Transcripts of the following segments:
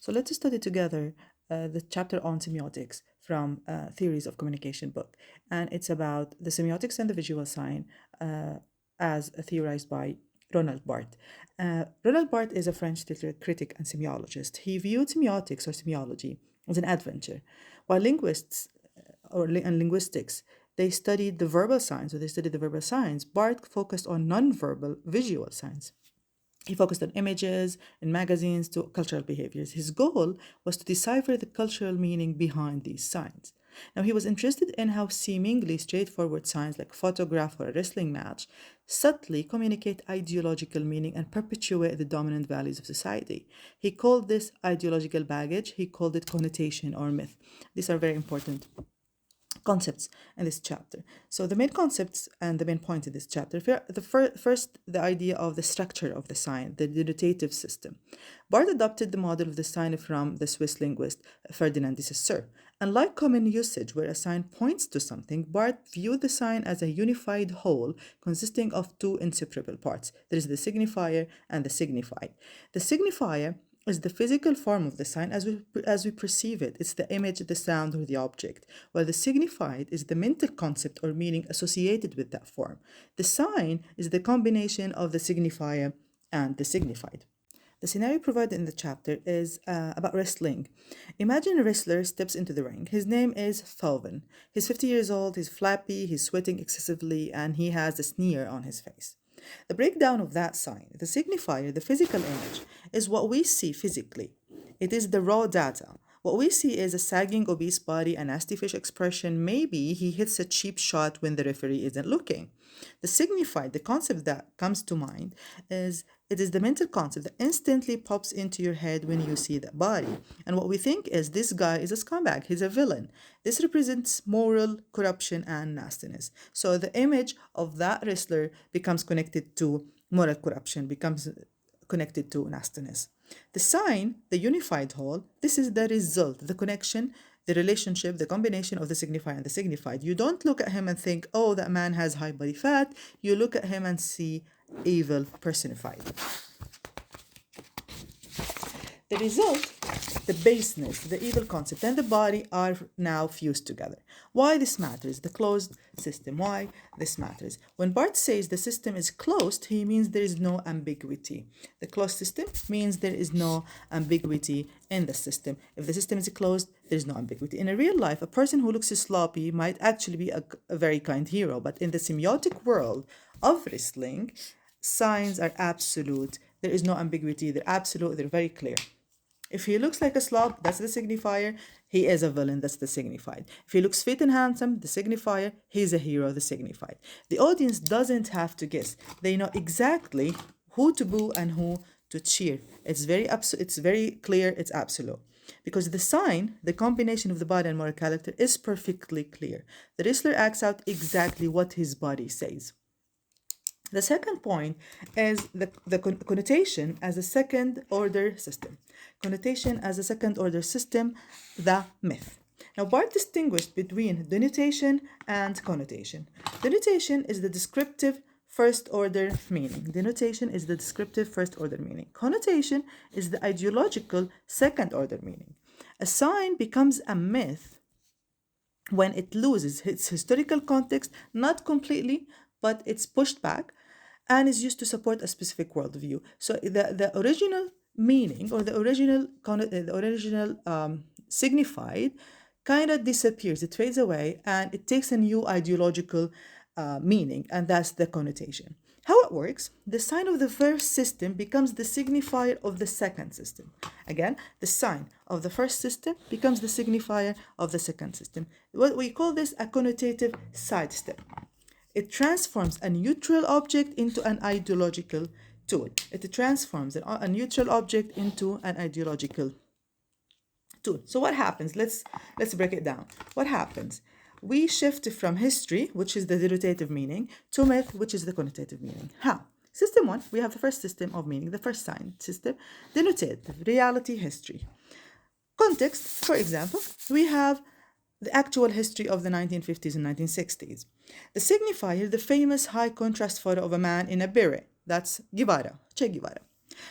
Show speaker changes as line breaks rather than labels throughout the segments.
So let's study together the chapter on semiotics from Theories of Communication book. And it's about the semiotics and the visual sign as theorized by Ronald Barthes. Ronald Barthes is a French literary critic and semiologist. He viewed semiotics or semiology as an adventure, while linguists and linguistics they studied the verbal signs, or they studied the verbal signs. Barthes focused on non-verbal visual signs. He focused on images in magazines to cultural behaviors. His goal was to decipher the cultural meaning behind these signs. Now, he was interested in how seemingly straightforward signs like a photograph or a wrestling match subtly communicate ideological meaning and perpetuate the dominant values of society. He called this ideological baggage, he called it connotation or myth. These are very important concepts in this chapter. So the main concepts and the main point in this chapter, first, the idea of the structure of the sign, the denotative system. Barthes adopted the model of the sign from the Swiss linguist Ferdinand de Saussure. Unlike common usage where a sign points to something, Barthes viewed the sign as a unified whole consisting of two inseparable parts. There is the signifier and the signified. The signifier is the physical form of the sign as we perceive it. It's the image, the sound, or the object, while the signified is the mental concept or meaning associated with that form. The sign is the combination of the signifier and the signified. The scenario provided in the chapter is about wrestling. Imagine a wrestler steps into the ring. His name is Thauvin. He's 50 years old, he's flappy, he's sweating excessively, and he has a sneer on his face. The breakdown of that sign, the signifier, the physical image, is what we see physically. It is the raw data. What we see is a sagging, obese body, a nasty fish expression. Maybe he hits a cheap shot when the referee isn't looking. The signified, the concept that comes to mind is it is the mental concept that instantly pops into your head when you see that body. And what we think is this guy is a scumbag, he's a villain. This represents moral corruption and nastiness. So the image of that wrestler becomes connected to moral corruption, becomes connected to nastiness. The sign, the unified whole, this is the result, the connection, the relationship, the combination of the signifier and the signified. You don't look at him and think, oh, that man has high body fat. You look at him and see evil personified. The result, the baseness, the evil concept, and the body are now fused together. Why this matters? The closed system. Why this matters? When Barthes says the system is closed, he means there is no ambiguity. The closed system means there is no ambiguity in the system. If the system is closed, there is no ambiguity. In a real life, a person who looks sloppy might actually be a very kind hero, but in the semiotic world of wrestling, signs are absolute. There is no ambiguity. They're absolute. They're very clear. If he looks like a slob, that's the signifier. He is a villain, that's the signified. If he looks fit and handsome, the signifier, he's a hero, the signified. The audience doesn't have to guess. They know exactly who to boo and who to cheer. It's very clear, it's absolute. Because the sign, the combination of the body and moral character, is perfectly clear. The wrestler acts out exactly what his body says. The second point is the connotation as a second order system. Connotation as a second order system, the myth. Now, Barthes distinguished between denotation and connotation. Denotation is the descriptive first order meaning. Denotation is the descriptive first order meaning. Connotation is the ideological second order meaning. A sign becomes a myth when it loses its historical context, not completely, but it's pushed back and is used to support a specific worldview. So the original meaning or the original signified kind of disappears. It fades away and it takes a new ideological meaning, and that's the connotation. How it works, the sign of the first system becomes the signifier of the second system. Again, the sign of the first system becomes the signifier of the second system. What we call this a connotative sidestep. It transforms a neutral object into an ideological tool. It transforms a neutral object into an ideological tool. So what happens? Let's break it down. What happens? We shift from history, which is the denotative meaning, to myth, which is the connotative meaning. How? System one, we have the first system of meaning, the first sign system, denotative, reality, history. Context, for example, we have the actual history of the 1950s and 1960s. The signifier, the famous high contrast photo of a man in a beret. That's Guevara, Che Guevara.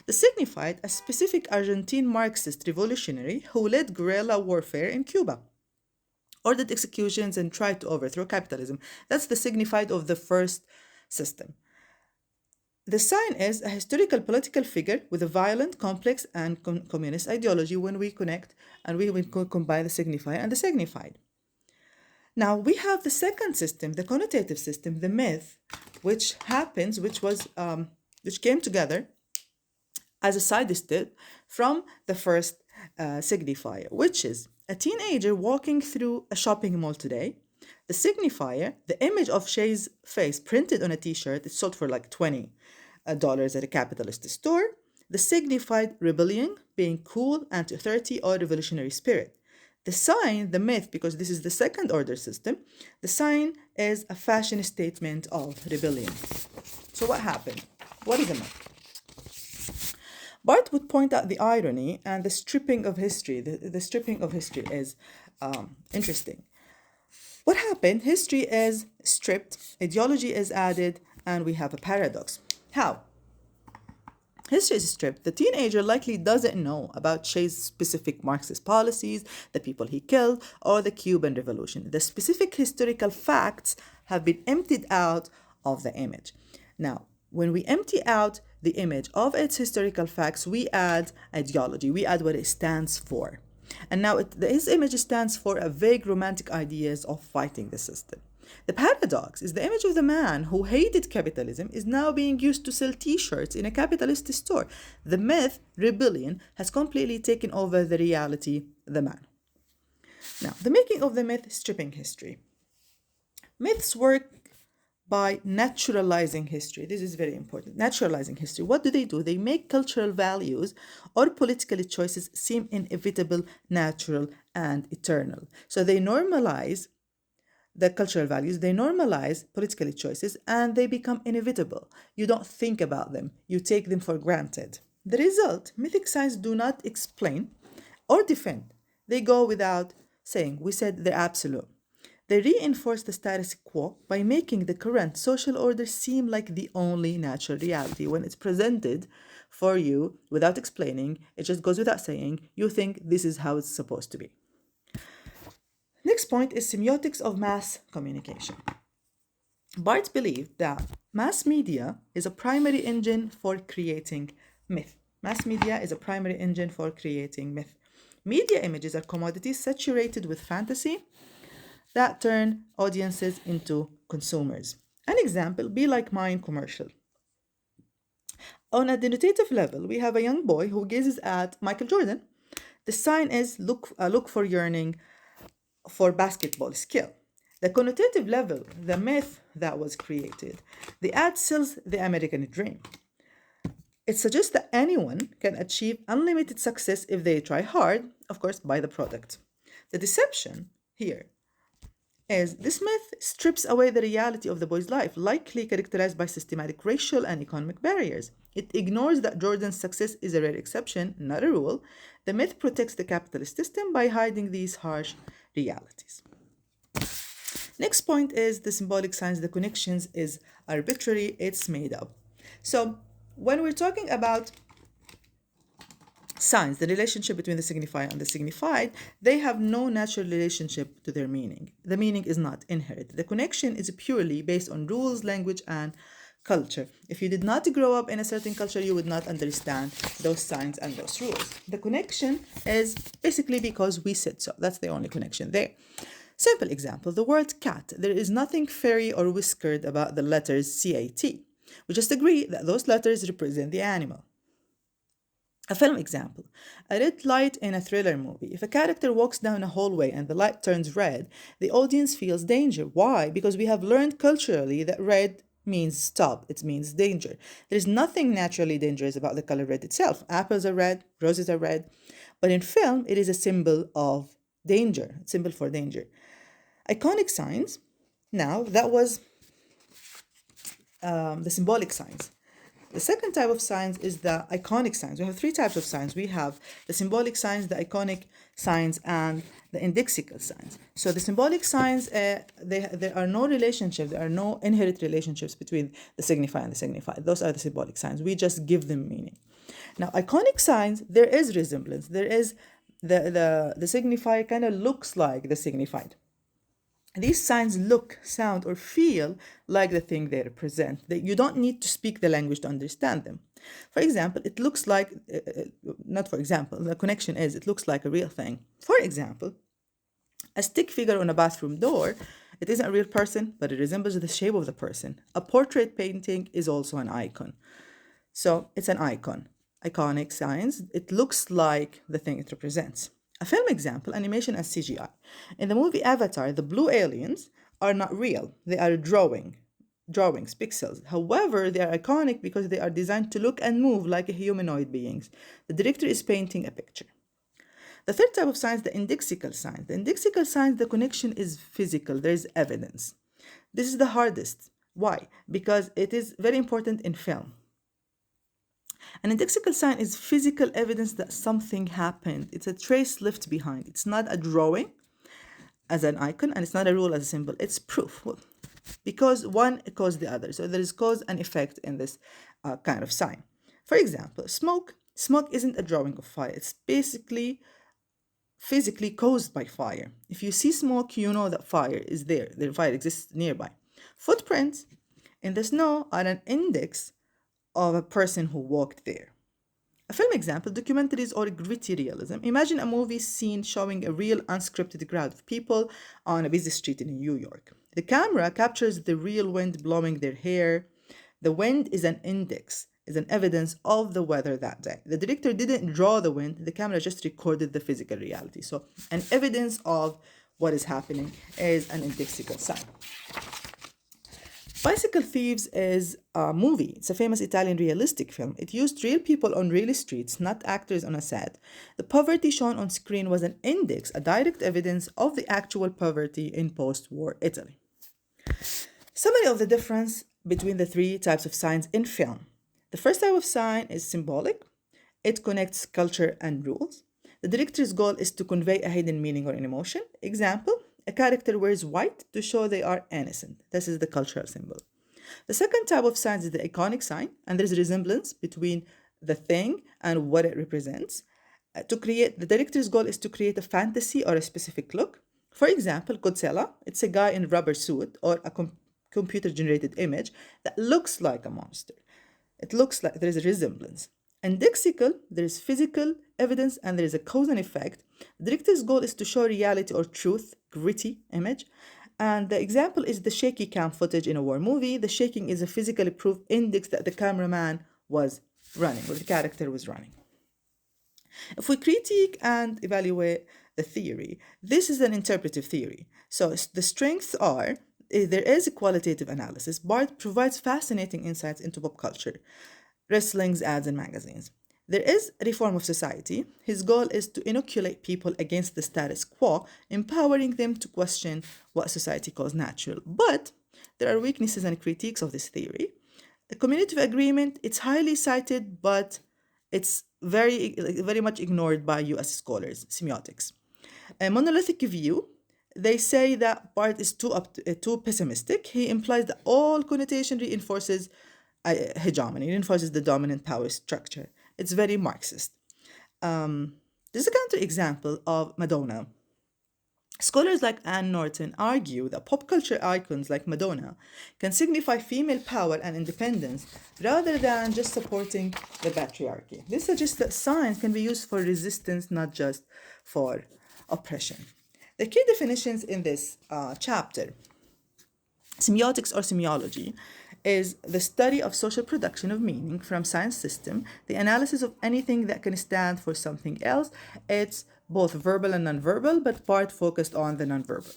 The signified, a specific Argentine Marxist revolutionary who led guerrilla warfare in Cuba, ordered executions, and tried to overthrow capitalism. That's the signified of the first system. The sign is a historical political figure with a violent, complex, and communist ideology when we connect and we combine the signifier and the signified. Now we have the second system, the connotative system, the myth, which came together as a side step from the first signifier, which is a teenager walking through a shopping mall today. The signifier, the image of Shay's face printed on a t-shirt, it's sold for like $20 at a capitalist store. The signified rebellion, being cool, anti-authority, or revolutionary spirit. The sign, the myth, because this is the second order system, the sign is a fashion statement of rebellion. So what happened? What is a myth? Barth would point out the irony and the stripping of history. The stripping of history is interesting. What happened? History is stripped, ideology is added, and we have a paradox. How? History is stripped. The teenager likely doesn't know about Che's specific Marxist policies, the people he killed, or the Cuban Revolution. The specific historical facts have been emptied out of the image. Now, when we empty out the image of its historical facts, we add ideology, we add what it stands for. And now his image stands for a vague romantic ideas of fighting the system. The paradox is the image of the man who hated capitalism is now being used to sell t-shirts in a capitalist store. The myth, rebellion, has completely taken over the reality, the man. Now, the making of the myth, stripping history. Myths work by naturalizing history. This is very important. Naturalizing history. What do? They make cultural values or political choices seem inevitable, natural, and eternal. So they normalize the cultural values, they normalize political choices, and they become inevitable. You don't think about them, you take them for granted. The result, mythic signs do not explain or defend. They go without saying. We said they're absolute. They reinforce the status quo by making the current social order seem like the only natural reality. When it's presented for you without explaining, it just goes without saying, you think this is how it's supposed to be. Next point is semiotics of mass communication. Barth believed that mass media is a primary engine for creating myth. Mass media is a primary engine for creating myth. Media images are commodities saturated with fantasy that turn audiences into consumers. An example, Be Like Mine commercial. On a denotative level, we have a young boy who gazes at Michael Jordan. The sign is look for yearning for basketball skill. The connotative level, the myth that was created, the ad sells the American dream. It suggests that anyone can achieve unlimited success if they try hard, of course, buy the product. The deception here is this myth strips away the reality of the boy's life, likely characterized by systematic racial and economic barriers. It ignores that Jordan's success is a rare exception, not a rule. The myth protects the capitalist system by hiding these harsh realities. Next point is the symbolic signs. The connections is arbitrary, it's made up. So when we're talking about signs, the relationship between the signifier and the signified, they have no natural relationship to their meaning. The meaning is not inherent. The connection is purely based on rules, language, and culture. If you did not grow up in a certain culture, you would not understand those signs and those rules. The connection is basically because we said so. That's the only connection there. Simple example, the word cat. There is nothing fairy or whiskered about the letters CAT. We just agree that those letters represent the animal. A film example, a red light in a thriller movie. If a character walks down a hallway and the light turns red, the audience feels danger. Why? Because we have learned culturally that red means stop, it means danger. There's nothing naturally dangerous about the color red itself. Apples are red, roses are red, but in film, it is a symbol of danger, a symbol for danger. Iconic signs, now that was the symbolic signs. The second type of signs is the iconic signs. We have three types of signs. We have the symbolic signs, the iconic signs, and the indexical signs. So the symbolic signs, there are no relationships, there are no inherent relationships between the signifier and the signified. Those are the symbolic signs. We just give them meaning. Now, iconic signs, there is resemblance. There is the signifier kind of looks like the signified. These signs look, sound, or feel like the thing they represent. You don't need to speak the language to understand them. For example, it looks like, not for example, the connection is it looks like a real thing. For example, a stick figure on a bathroom door, it isn't a real person, but it resembles the shape of the person. A portrait painting is also an icon. So it's an icon. Iconic signs, it looks like the thing it represents. A film example, animation and CGI. In the movie Avatar, the blue aliens are not real. They are drawings, pixels. However, they are iconic because they are designed to look and move like humanoid beings. The director is painting a picture. The third type of signs, the indexical signs. The indexical signs, the connection is physical, there is evidence. This is the hardest. Why? Because it is very important in film. An indexical sign is physical evidence that something happened. It's a trace left behind. It's not a drawing as an icon, and it's not a rule as a symbol. It's proof. Well, because one caused the other. So there is cause and effect in this kind of sign. For example, smoke. Smoke isn't a drawing of fire. It's basically physically caused by fire. If you see smoke, you know that fire is there. The fire exists nearby. Footprints in the snow are an index of a person who walked there. A film example, documentaries or gritty realism. Imagine a movie scene showing a real unscripted crowd of people on a busy street in New York. The camera captures the real wind blowing their hair. The wind is an index, is an evidence of the weather that day. The director didn't draw the wind, the camera just recorded the physical reality. So, an evidence of what is happening is an indexical sign. Bicycle Thieves is a movie. It's a famous Italian realistic film. It used real people on real streets, not actors on a set. The poverty shown on screen was an index, a direct evidence of the actual poverty in post-war Italy. Summary of the difference between the three types of signs in film. The first type of sign is symbolic. It connects culture and rules. The director's goal is to convey a hidden meaning or an emotion. Example, a character wears white to show they are innocent. This is the cultural symbol. The second type of sign is the iconic sign, and there's a resemblance between the thing and what it represents. The director's goal is to create a fantasy or a specific look. For example, Godzilla, it's a guy in a rubber suit or a computer-generated image that looks like a monster. It looks like there is a resemblance. And lexical, there is physical evidence and there is a cause and effect. The director's goal is to show reality or truth, gritty image. And the example is the shaky cam footage in a war movie. The shaking is a physically proof index that the cameraman was running, or the character was running. If we critique and evaluate the theory, this is an interpretive theory. So the strengths are there is a qualitative analysis. Bart provides fascinating insights into pop culture, wrestling's ads, and magazines. There is a reform of society. His goal is to inoculate people against the status quo, empowering them to question what society calls natural. But there are weaknesses and critiques of this theory. A community of agreement, it's highly cited, but it's very much ignored by US scholars, semiotics. A monolithic view, they say that Bart is too pessimistic. He implies that all connotation reinforces hegemony, reinforces the dominant power structure. It's very Marxist. This is a counterexample of Madonna. Scholars like Anne Norton argue that pop culture icons like Madonna can signify female power and independence rather than just supporting the patriarchy. This suggests that science can be used for resistance, not just for oppression. The key definitions in this chapter, semiotics or semiology, is the study of social production of meaning from science system, the analysis of anything that can stand for something else. It's both verbal and nonverbal, but part focused on the nonverbal.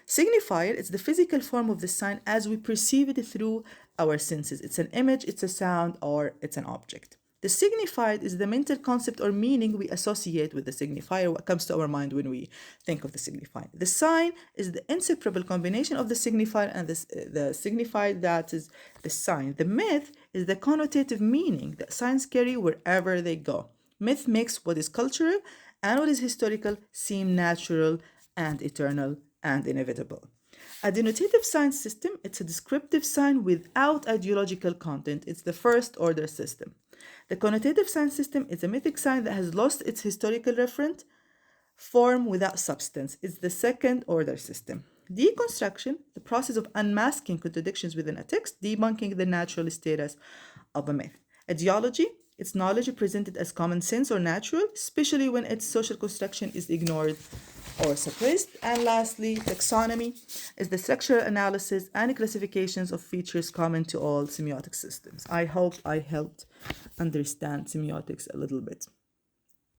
Signifier, it's the physical form of the sign as we perceive it through our senses. It's an image, it's a sound, or it's an object. The signified is the mental concept or meaning we associate with the signifier, what comes to our mind when we think of the signified. The sign is the inseparable combination of the signifier and the signified, that is the sign. The myth is the connotative meaning that signs carry wherever they go. Myth makes what is cultural and what is historical seem natural and eternal and inevitable. A denotative sign system, it's a descriptive sign without ideological content. It's the first order system. The connotative sign system is a mythic sign that has lost its historical referent form without substance. It's the second order system. Deconstruction, the process of unmasking contradictions within a text, debunking the natural status of a myth. Ideology, it's knowledge presented as common sense or natural, especially when its social construction is ignored or suppressed. And lastly, taxonomy is the structural analysis and classifications of features common to all semiotic systems. I hope I helped understand semiotics a little bit.